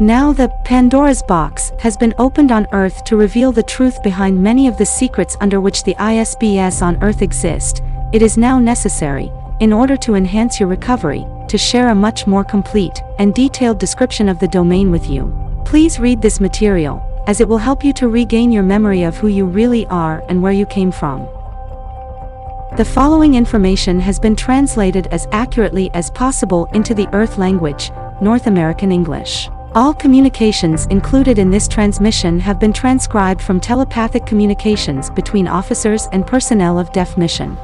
Now the Pandora's box has been opened on Earth to reveal the truth behind many of the secrets under which the ISBs on Earth exist. It is now necessary, in order to enhance your recovery, to share a much more complete and detailed description of the domain with you. Please read this material, as it will help you to regain your memory of who you really are and where you came from. The following information has been translated as accurately as possible into the Earth language, North American English. All communications included in this transmission have been transcribed from telepathic communications between officers and personnel of DEF mission.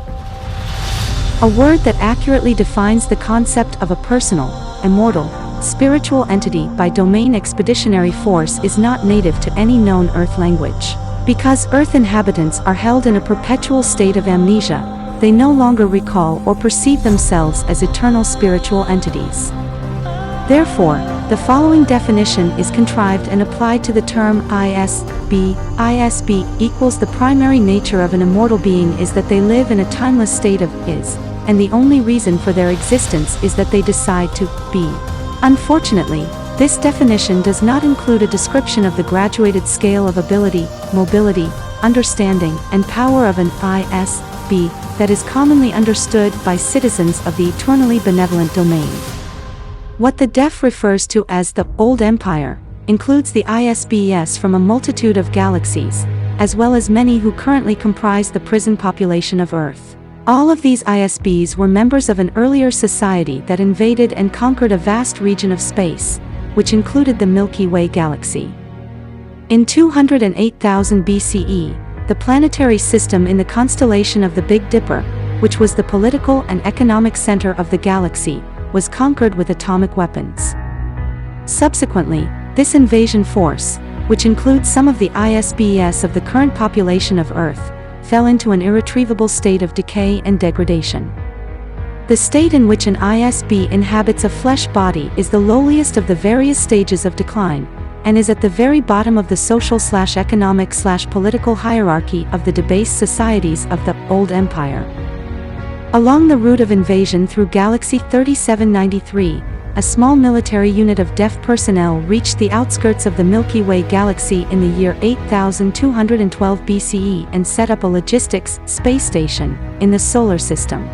A word that accurately defines the concept of a personal, immortal, spiritual entity by Domain Expeditionary Force is not native to any known Earth language. Because Earth inhabitants are held in a perpetual state of amnesia, they no longer recall or perceive themselves as eternal spiritual entities. Therefore, the following definition is contrived and applied to the term ISB. ISB equals the primary nature of an immortal being is that they live in a timeless state of is, and the only reason for their existence is that they decide to be. Unfortunately, this definition does not include a description of the graduated scale of ability, mobility, understanding, and power of an ISB that is commonly understood by citizens of the eternally benevolent domain. What the DEF refers to as the Old Empire includes the ISBs from a multitude of galaxies, as well as many who currently comprise the prison population of Earth. All of these ISBs were members of an earlier society that invaded and conquered a vast region of space, which included the Milky Way galaxy. In 208,000 BCE, the planetary system in the constellation of the Big Dipper, which was the political and economic center of the galaxy, was conquered with atomic weapons. Subsequently, this invasion force, which includes some of the ISBs of the current population of Earth, fell into an irretrievable state of decay and degradation. The state in which an ISB inhabits a flesh body is the lowliest of the various stages of decline, and is at the very bottom of the social/economic/political hierarchy of the debased societies of the Old Empire. Along the route of invasion through Galaxy 3793, a small military unit of DEF personnel reached the outskirts of the Milky Way galaxy in the year 8212 BCE and set up a logistics space station in the solar system.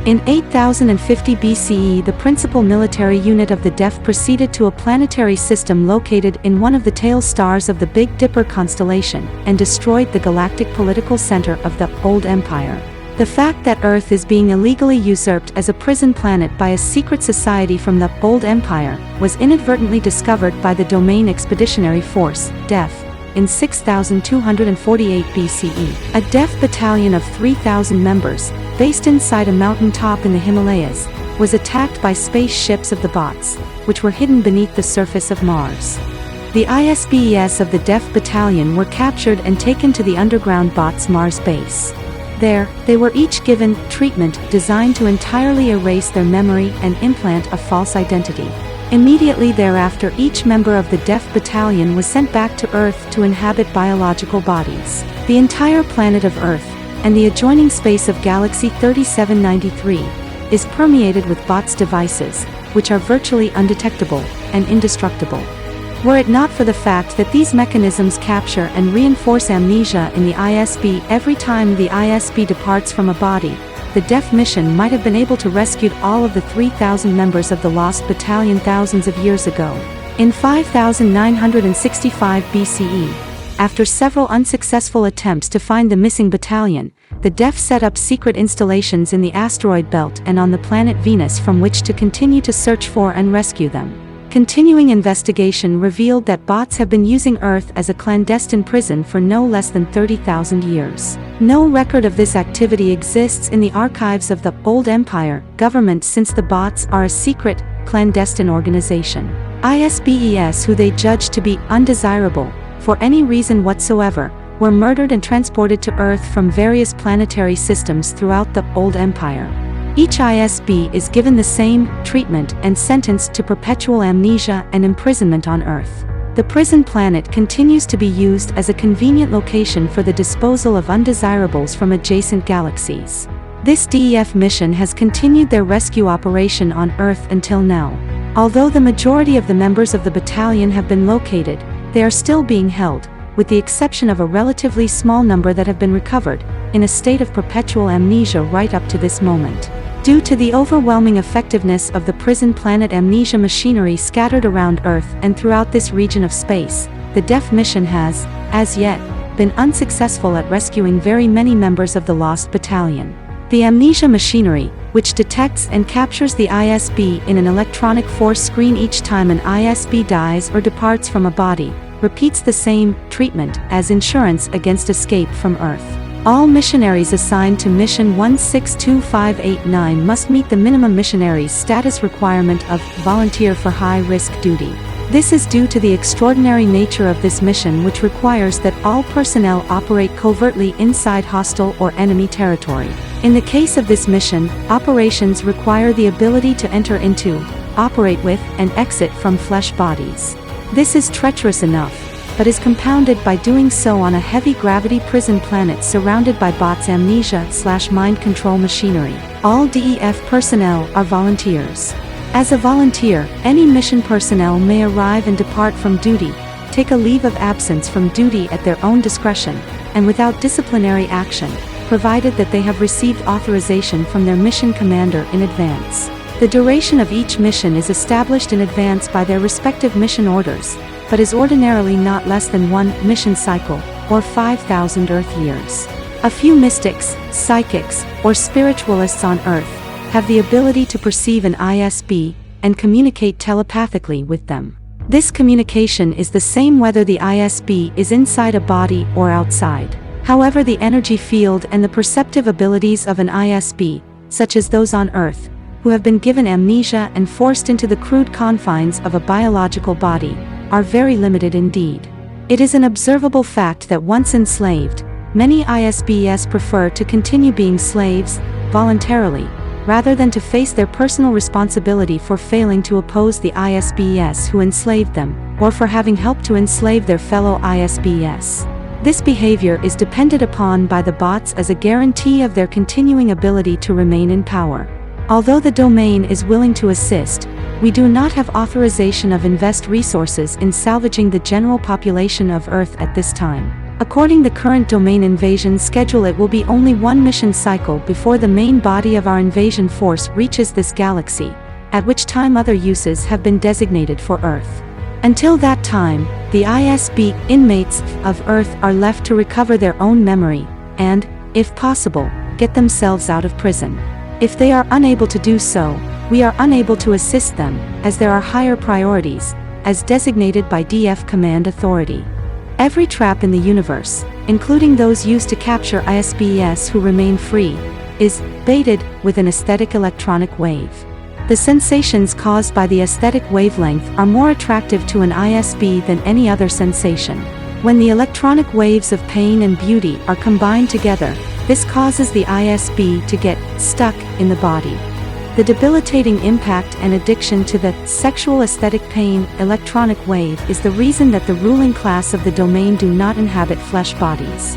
In 8050 BCE, the principal military unit of the DEF proceeded to a planetary system located in one of the tail stars of the Big Dipper constellation and destroyed the galactic political center of the Old Empire. The fact that Earth is being illegally usurped as a prison planet by a secret society from the Old Empire was inadvertently discovered by the Domain Expeditionary Force, DEF, in 6248 BCE. A DEF battalion of 3,000 members, based inside a mountain top in the Himalayas, was attacked by space ships of the Bots, which were hidden beneath the surface of Mars. The ISBs of the DEF battalion were captured and taken to the underground Bots Mars base. There, they were each given treatment designed to entirely erase their memory and implant a false identity. Immediately thereafter, each member of the DEF battalion was sent back to Earth to inhabit biological bodies. The entire planet of Earth, and the adjoining space of Galaxy 3793, is permeated with Bots devices, which are virtually undetectable and indestructible. Were it not for the fact that these mechanisms capture and reinforce amnesia in the ISB every time the ISB departs from a body, the DEF mission might have been able to rescue all of the 3,000 members of the lost battalion thousands of years ago. In 5965 BCE, after several unsuccessful attempts to find the missing battalion, the DEF set up secret installations in the asteroid belt and on the planet Venus from which to continue to search for and rescue them. Continuing investigation revealed that Bots have been using Earth as a clandestine prison for no less than 30,000 years. No record of this activity exists in the archives of the Old Empire government, since the Bots are a secret, clandestine organization. ISBs who they judged to be undesirable, for any reason whatsoever, were murdered and transported to Earth from various planetary systems throughout the Old Empire. Each ISB is given the same treatment and sentenced to perpetual amnesia and imprisonment on Earth. The prison planet continues to be used as a convenient location for the disposal of undesirables from adjacent galaxies. This DEF mission has continued their rescue operation on Earth until now. Although the majority of the members of the battalion have been located, they are still being held, with the exception of a relatively small number that have been recovered, in a state of perpetual amnesia right up to this moment. Due to the overwhelming effectiveness of the prison planet amnesia machinery scattered around Earth and throughout this region of space, the DEF mission has, as yet, been unsuccessful at rescuing very many members of the lost battalion. The amnesia machinery, which detects and captures the ISB in an electronic force screen each time an ISB dies or departs from a body, repeats the same treatment as insurance against escape from Earth. All missionaries assigned to Mission 162589 must meet the minimum missionaries status requirement of volunteer for high-risk duty. This is due to the extraordinary nature of this mission, which requires that all personnel operate covertly inside hostile or enemy territory. In the case of this mission, operations require the ability to enter into, operate with, and exit from flesh bodies. This is treacherous enough, but is compounded by doing so on a heavy gravity prison planet surrounded by bots amnesia/mind control machinery. All DEF personnel are volunteers. As a volunteer, any mission personnel may arrive and depart from duty, take a leave of absence from duty at their own discretion, and without disciplinary action, provided that they have received authorization from their mission commander in advance. The duration of each mission is established in advance by their respective mission orders, but is ordinarily not less than one mission cycle, or 5,000 Earth years. A few mystics, psychics, or spiritualists on Earth have the ability to perceive an ISB and communicate telepathically with them. This communication is the same whether the ISB is inside a body or outside. However, the energy field and the perceptive abilities of an ISB, such as those on Earth, who have been given amnesia and forced into the crude confines of a biological body, are very limited indeed. It is an observable fact that once enslaved, many ISBs prefer to continue being slaves, voluntarily, rather than to face their personal responsibility for failing to oppose the ISBs who enslaved them, or for having helped to enslave their fellow ISBs. This behavior is depended upon by the bots as a guarantee of their continuing ability to remain in power. Although the domain is willing to assist, we do not have authorization of invest resources in salvaging the general population of Earth at this time. According the current domain invasion schedule, it will be only one mission cycle before the main body of our invasion force reaches this galaxy, at which time other uses have been designated for Earth. Until that time, the ISB inmates of Earth are left to recover their own memory, and, if possible, get themselves out of prison. If they are unable to do so, we are unable to assist them, as there are higher priorities, as designated by DF Command Authority. Every trap in the universe, including those used to capture ISBs who remain free, is baited with an aesthetic electronic wave. The sensations caused by the aesthetic wavelength are more attractive to an ISB than any other sensation. When the electronic waves of pain and beauty are combined together, this causes the ISB to get stuck in the body. The debilitating impact and addiction to the sexual aesthetic pain electronic wave is the reason that the ruling class of the domain do not inhabit flesh bodies.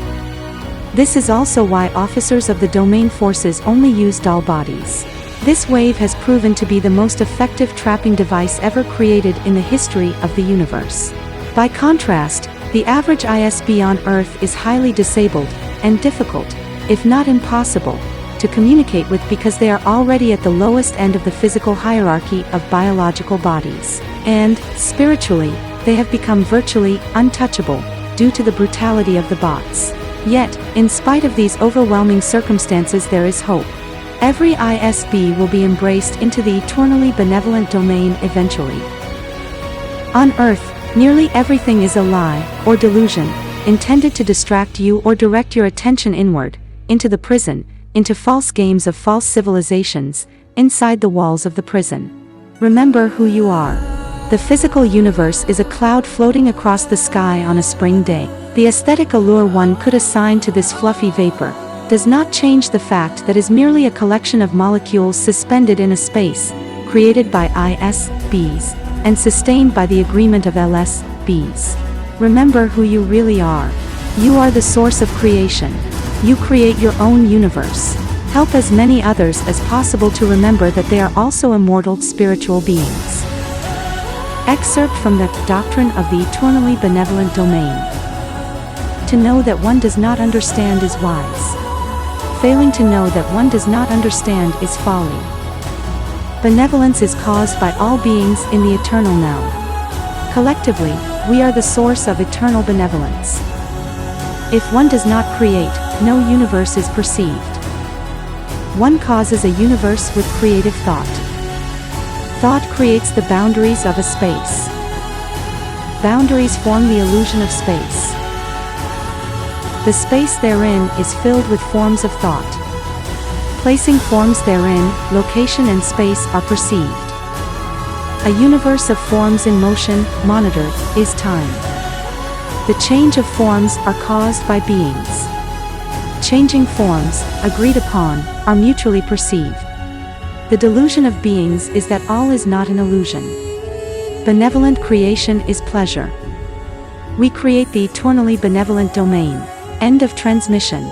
This is also why officers of the domain forces only use doll bodies. This wave has proven to be the most effective trapping device ever created in the history of the universe. By contrast, the average ISB on Earth is highly disabled and difficult, if not impossible, to communicate with because they are already at the lowest end of the physical hierarchy of biological bodies. And, spiritually, they have become virtually untouchable, due to the brutality of the bots. Yet, in spite of these overwhelming circumstances, there is hope. Every ISB will be embraced into the eternally benevolent domain eventually. On Earth, nearly everything is a lie, or delusion, intended to distract you or direct your attention inward, into the prison, into false games of false civilizations, inside the walls of the prison. Remember who you are. The physical universe is a cloud floating across the sky on a spring day. The aesthetic allure one could assign to this fluffy vapor does not change the fact that it is merely a collection of molecules suspended in a space, created by ISBs, and sustained by the agreement of LSBs. Remember who you really are. You are the source of creation. You create your own universe. Help as many others as possible to remember that they are also immortal spiritual beings. Excerpt from the Doctrine of the Eternally Benevolent Domain. To know that one does not understand is wise. Failing to know that one does not understand is folly. Benevolence is caused by all beings in the eternal now. Collectively, we are the source of eternal benevolence. If one does not create, no universe is perceived. One causes a universe with creative thought. Thought creates the boundaries of a space. Boundaries form the illusion of space. The space therein is filled with forms of thought. Placing forms therein, location and space are perceived. A universe of forms in motion, monitored, is time. The change of forms are caused by beings. Changing forms, agreed upon, are mutually perceived. The delusion of beings is that all is not an illusion. Benevolent creation is pleasure. We create the eternally benevolent domain. End of transmission.